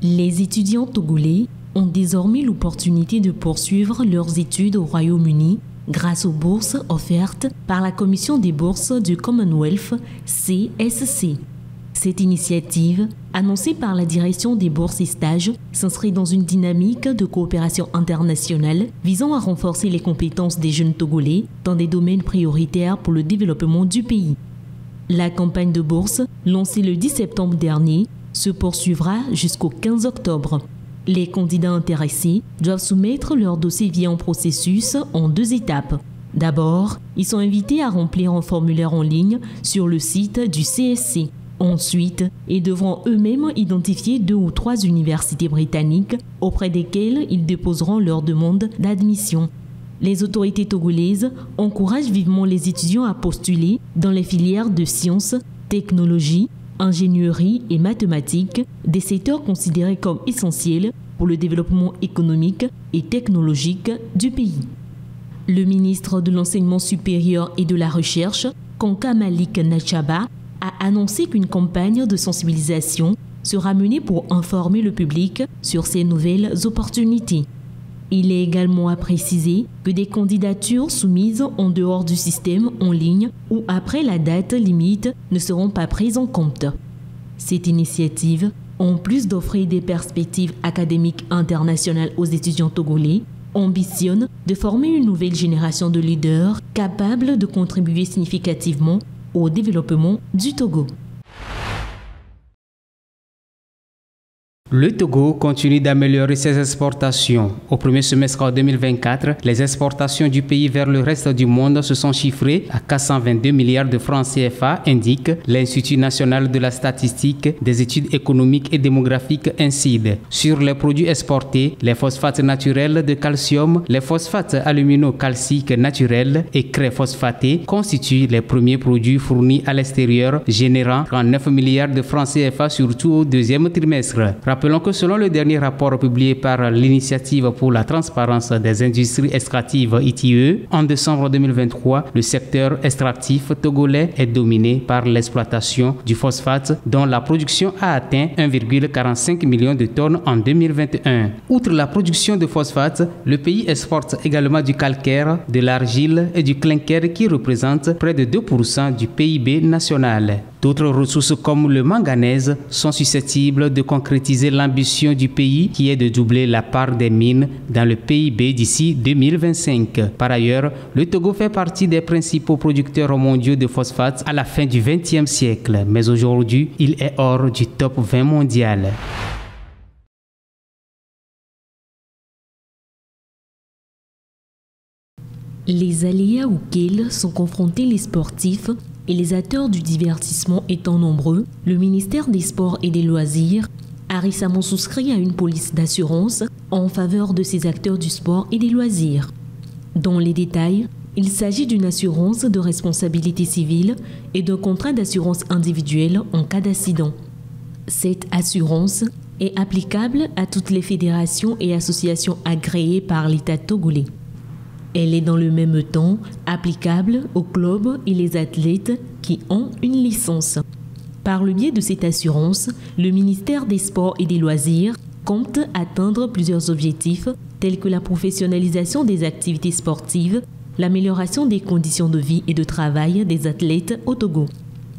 Les étudiants togolais ont désormais l'opportunité de poursuivre leurs études au Royaume-Uni grâce aux bourses offertes par la Commission des bourses du Commonwealth, CSC. Cette initiative, annoncée par la direction des bourses et stages, s'inscrit dans une dynamique de coopération internationale visant à renforcer les compétences des jeunes Togolais dans des domaines prioritaires pour le développement du pays. La campagne de bourse, lancée le 10 septembre dernier, se poursuivra jusqu'au 15 octobre. Les candidats intéressés doivent soumettre leur dossier via un processus en 2 étapes. D'abord, ils sont invités à remplir un formulaire en ligne sur le site du CSC. Ensuite, ils devront eux-mêmes identifier 2 ou 3 universités britanniques auprès desquelles ils déposeront leur demande d'admission. Les autorités togolaises encouragent vivement les étudiants à postuler dans les filières de sciences, technologie, ingénierie et mathématiques, des secteurs considérés comme essentiels pour le développement économique et technologique du pays. Le ministre de l'Enseignement supérieur et de la Recherche, Kanka Malik Nachaba, a annoncé qu'une campagne de sensibilisation sera menée pour informer le public sur ces nouvelles opportunités. Il est également précisé que des candidatures soumises en dehors du système en ligne ou après la date limite ne seront pas prises en compte. Cette initiative, en plus d'offrir des perspectives académiques internationales aux étudiants togolais, ambitionne de former une nouvelle génération de leaders capables de contribuer significativement au développement du Togo. Le Togo continue d'améliorer ses exportations. Au premier semestre 2024, les exportations du pays vers le reste du monde se sont chiffrées à 422 milliards de francs CFA, indique l'Institut national de la statistique, des études économiques et démographiques INSEAD. Sur les produits exportés, les phosphates naturels de calcium, les phosphates aluminocalciques naturels et craie phosphatée constituent les premiers produits fournis à l'extérieur, générant 39 milliards de francs CFA surtout au 2e trimestre. Rappelons que selon le dernier rapport publié par l'Initiative pour la transparence des industries extractives ITIE, en décembre 2023, le secteur extractif togolais est dominé par l'exploitation du phosphate dont la production a atteint 1,45 million de tonnes en 2021. Outre la production de phosphate, le pays exporte également du calcaire, de l'argile et du clinker qui représentent près de 2% du PIB national. D'autres ressources comme le manganèse sont susceptibles de concrétiser l'ambition du pays qui est de doubler la part des mines dans le PIB d'ici 2025. Par ailleurs, le Togo fait partie des principaux producteurs mondiaux de phosphate à la fin du XXe siècle, mais aujourd'hui, il est hors du top 20 mondial. Les aléas auxquels sont confrontés les sportifs et les acteurs du divertissement étant nombreux, le ministère des Sports et des Loisirs a récemment souscrit à une police d'assurance en faveur de ces acteurs du sport et des loisirs. Dans les détails, il s'agit d'une assurance de responsabilité civile et d'un contrat d'assurance individuelle en cas d'accident. Cette assurance est applicable à toutes les fédérations et associations agréées par l'État togolais. Elle est dans le même temps applicable aux clubs et les athlètes qui ont une licence. Par le biais de cette assurance, le ministère des Sports et des Loisirs compte atteindre plusieurs objectifs tels que la professionnalisation des activités sportives, l'amélioration des conditions de vie et de travail des athlètes au Togo.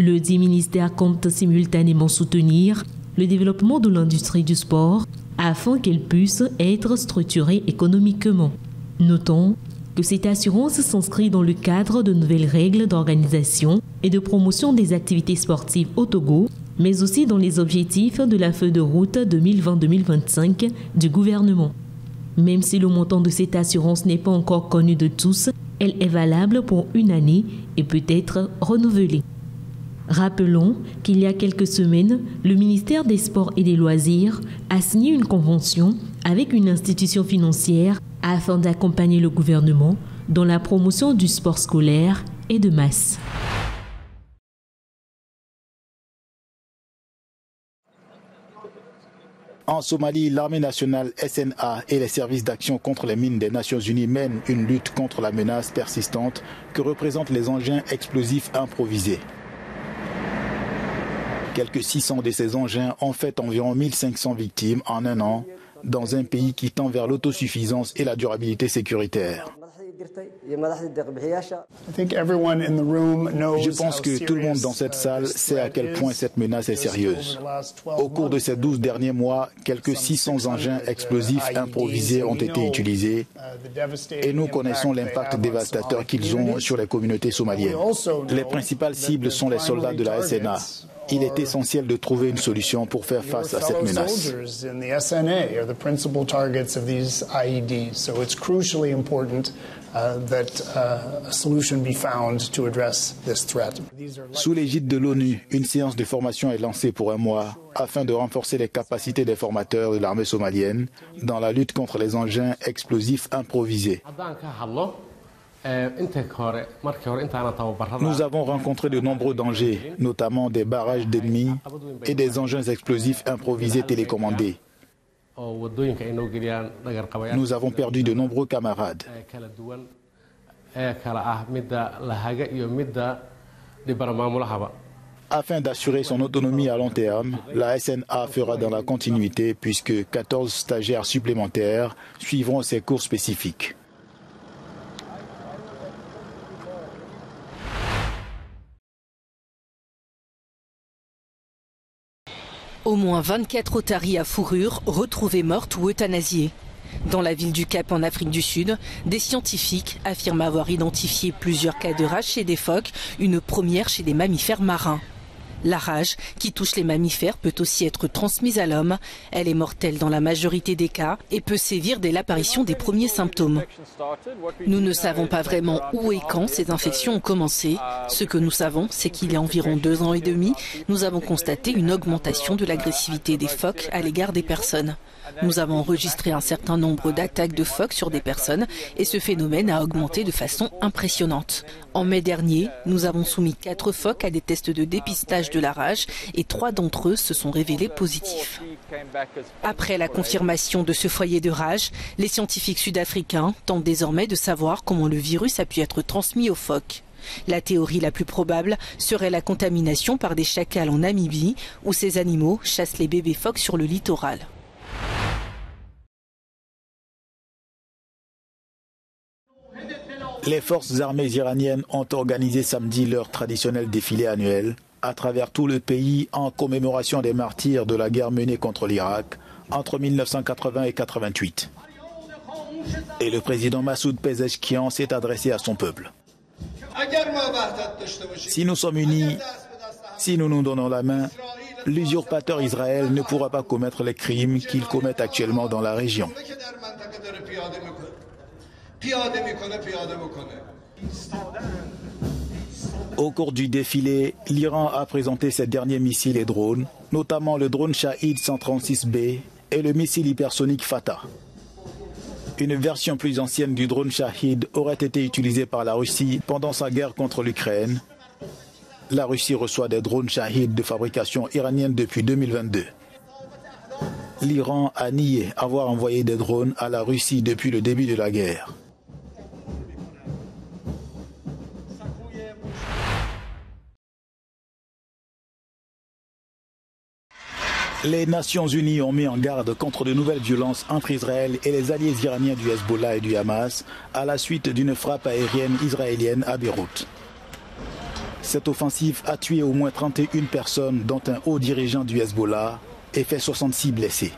Le dit ministère compte simultanément soutenir le développement de l'industrie du sport afin qu'elle puisse être structurée économiquement. Notons que cette assurance s'inscrit dans le cadre de nouvelles règles d'organisation et de promotion des activités sportives au Togo, mais aussi dans les objectifs de la feuille de route 2020-2025 du gouvernement. Même si le montant de cette assurance n'est pas encore connu de tous, elle est valable pour 1 année et peut être renouvelée. Rappelons qu'il y a quelques semaines, le ministère des Sports et des Loisirs a signé une convention avec une institution financière afin d'accompagner le gouvernement dans la promotion du sport scolaire et de masse. En Somalie, l'armée nationale SNA et les services d'action contre les mines des Nations Unies mènent une lutte contre la menace persistante que représentent les engins explosifs improvisés. Quelques 600 de ces engins ont fait environ 1500 victimes en un an dans un pays qui tend vers l'autosuffisance et la durabilité sécuritaire. Je pense que tout le monde dans cette salle sait à quel point cette menace est sérieuse. Au cours de ces 12 derniers mois, quelques 600 engins explosifs improvisés ont été utilisés et nous connaissons l'impact dévastateur qu'ils ont sur les communautés somaliennes. Les principales cibles sont les soldats de la SNA. Il est essentiel de trouver une solution pour faire face à cette menace. Sous l'égide de l'ONU, une séance de formation est lancée pour un mois afin de renforcer les capacités des formateurs de l'armée somalienne dans la lutte contre les engins explosifs improvisés. Nous avons rencontré de nombreux dangers, notamment des barrages d'ennemis et des engins explosifs improvisés télécommandés. Nous avons perdu de nombreux camarades. Afin d'assurer son autonomie à long terme, la SNA fera dans la continuité puisque 14 stagiaires supplémentaires suivront ces cours spécifiques. Au moins 24 otaries à fourrure retrouvées mortes ou euthanasiées. Dans la ville du Cap en Afrique du Sud, des scientifiques affirment avoir identifié plusieurs cas de rage chez des phoques, une première chez des mammifères marins. La rage, qui touche les mammifères, peut aussi être transmise à l'homme. Elle est mortelle dans la majorité des cas et peut sévir dès l'apparition des premiers symptômes. Nous ne savons pas vraiment où et quand ces infections ont commencé. Ce que nous savons, c'est qu'il y a environ 2 ans et demi, nous avons constaté une augmentation de l'agressivité des phoques à l'égard des personnes. Nous avons enregistré un certain nombre d'attaques de phoques sur des personnes et ce phénomène a augmenté de façon impressionnante. En mai dernier, nous avons soumis 4 phoques à des tests de dépistage de la rage et 3 d'entre eux se sont révélés positifs. Après la confirmation de ce foyer de rage, les scientifiques sud-africains tentent désormais de savoir comment le virus a pu être transmis aux phoques. La théorie la plus probable serait la contamination par des chacals en Namibie où ces animaux chassent les bébés phoques sur le littoral. Les forces armées iraniennes ont organisé samedi leur traditionnel défilé annuel à travers tout le pays en commémoration des martyrs de la guerre menée contre l'Irak entre 1980 et 1988. Et le président Massoud Pezeshkian s'est adressé à son peuple. Si nous sommes unis, si nous nous donnons la main, l'usurpateur Israël ne pourra pas commettre les crimes qu'il commet actuellement dans la région. Au cours du défilé, l'Iran a présenté ses derniers missiles et drones, notamment le drone Shahid 136B et le missile hypersonique Fatah. Une version plus ancienne du drone Shahid aurait été utilisée par la Russie pendant sa guerre contre l'Ukraine. La Russie reçoit des drones Shahid de fabrication iranienne depuis 2022. L'Iran a nié avoir envoyé des drones à la Russie depuis le début de la guerre. Les Nations Unies ont mis en garde contre de nouvelles violences entre Israël et les alliés iraniens du Hezbollah et du Hamas à la suite d'une frappe aérienne israélienne à Beyrouth. Cette offensive a tué au moins 31 personnes, dont un haut dirigeant du Hezbollah, et fait 66 blessés.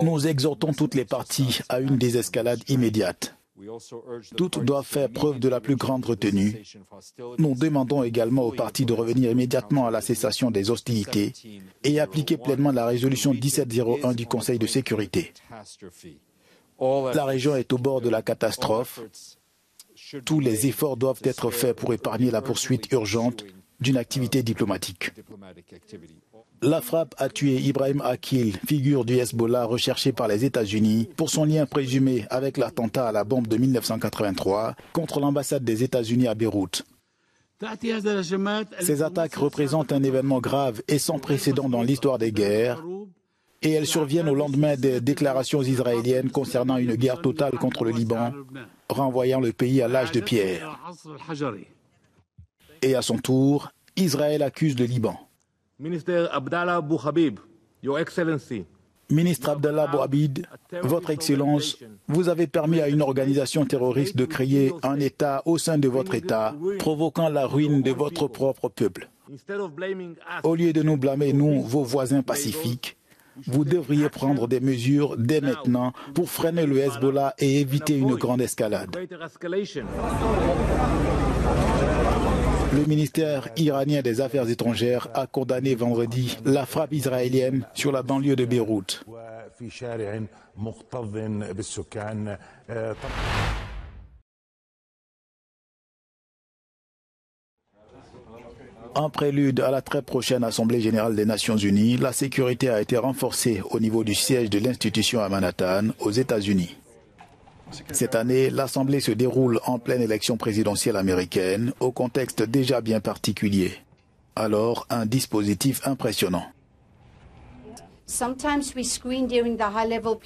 Nous exhortons toutes les parties à une désescalade immédiate. Toutes doivent faire preuve de la plus grande retenue. Nous demandons également aux parties de revenir immédiatement à la cessation des hostilités et appliquer pleinement la résolution 1701 du Conseil de sécurité. La région est au bord de la catastrophe. Tous les efforts doivent être faits pour épargner la poursuite urgente d'une activité diplomatique. La frappe a tué Ibrahim Akil, figure du Hezbollah recherché par les États-Unis pour son lien présumé avec l'attentat à la bombe de 1983 contre l'ambassade des États-Unis à Beyrouth. Ces attaques représentent un événement grave et sans précédent dans l'histoire des guerres, et elles surviennent au lendemain des déclarations israéliennes concernant une guerre totale contre le Liban, renvoyant le pays à l'âge de pierre. Et à son tour, Israël accuse le Liban. Ministre Abdallah Bouhabib, Your Excellency. Ministre Abdallah Bouhabib, Votre Excellence, vous avez permis à une organisation terroriste de créer un État au sein de votre État, provoquant la ruine de votre propre peuple. Au lieu de nous blâmer, nous, vos voisins pacifiques, vous devriez prendre des mesures dès maintenant pour freiner le Hezbollah et éviter une grande escalade. Le ministère iranien des Affaires étrangères a condamné vendredi la frappe israélienne sur la banlieue de Beyrouth. En prélude à la très prochaine Assemblée générale des Nations unies, la sécurité a été renforcée au niveau du siège de l'institution à Manhattan, aux États-Unis. Cette année, l'Assemblée se déroule en pleine élection présidentielle américaine, au contexte déjà bien particulier. Alors, un dispositif impressionnant.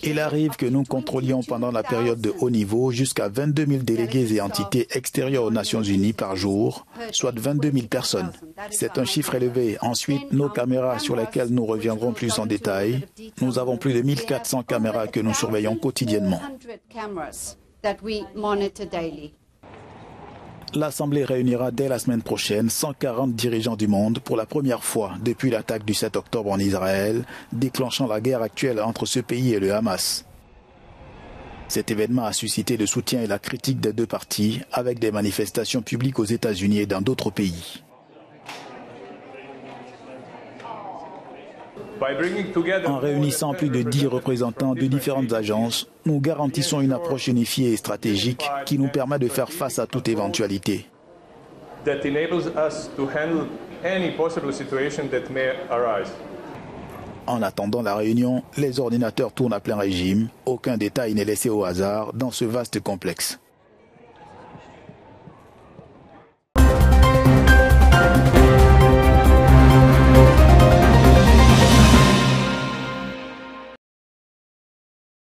Il arrive que nous contrôlions pendant la période de haut niveau jusqu'à 22 000 délégués et entités extérieures aux Nations Unies par jour, soit 22 000 personnes. C'est un chiffre élevé. Ensuite, nos caméras sur lesquelles nous reviendrons plus en détail. Nous avons plus de 1400 caméras que nous surveillons quotidiennement. L'Assemblée réunira dès la semaine prochaine 140 dirigeants du monde pour la première fois depuis l'attaque du 7 octobre en Israël, déclenchant la guerre actuelle entre ce pays et le Hamas. Cet événement a suscité le soutien et la critique des deux parties, avec des manifestations publiques aux États-Unis et dans d'autres pays. En réunissant plus de 10 représentants de différentes agences, nous garantissons une approche unifiée et stratégique qui nous permet de faire face à toute éventualité. En attendant la réunion, les ordinateurs tournent à plein régime. Aucun détail n'est laissé au hasard dans ce vaste complexe.